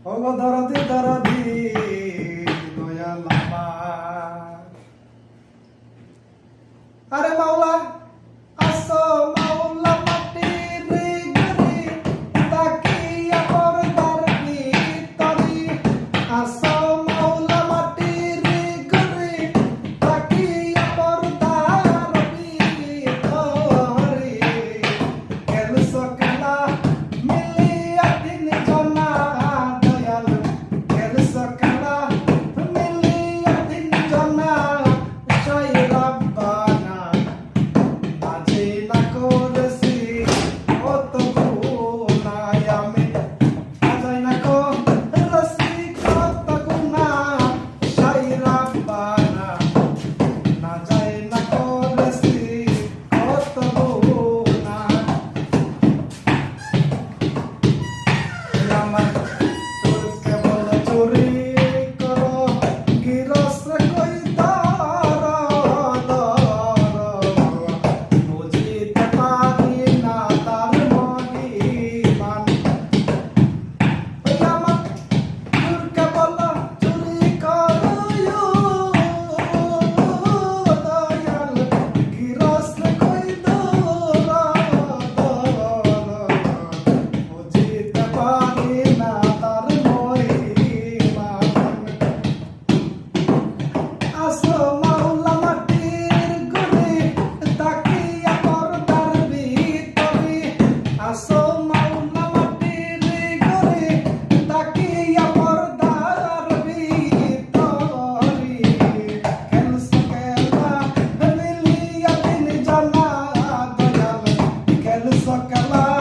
ওগো দরদি দরদি দয়াল আমার আরে মাওলা আসো মাওলা মাটির গরি তাকিয়া পর্দার ভিতরি আসো মাওলা মাটির গরি তাকিয়া পর্দার ভিতরি কেন সকালা মিলিয়া দিন জনা দয়াল কেন সকালা মিলিয়া দিন জনা জয় রব্বানা আজি না করেছি কত গুনাহ আমি আজাই না করেছি কত গুনাহ জয় রব্বানা না যাই না করেছি কত গুনাহ আমার চোরকে বলে চুরি করো গিরস্ত কই দর বুঝিতে পারি না তার মহিমান আমার চোরকে বলে চুরি করো দয়াল গিরস্ত কই দর বুঝিতে পারি না তার মহিমান আসো মাওলা মাটির গরি তাকিয়া পর্দার ভিতরি আসো মাওলা মাটির গরি তাকিয়া পর্দার ভিতরি কেন সকালা মিলিয়া দিন জানা দয়াল কেন সকালা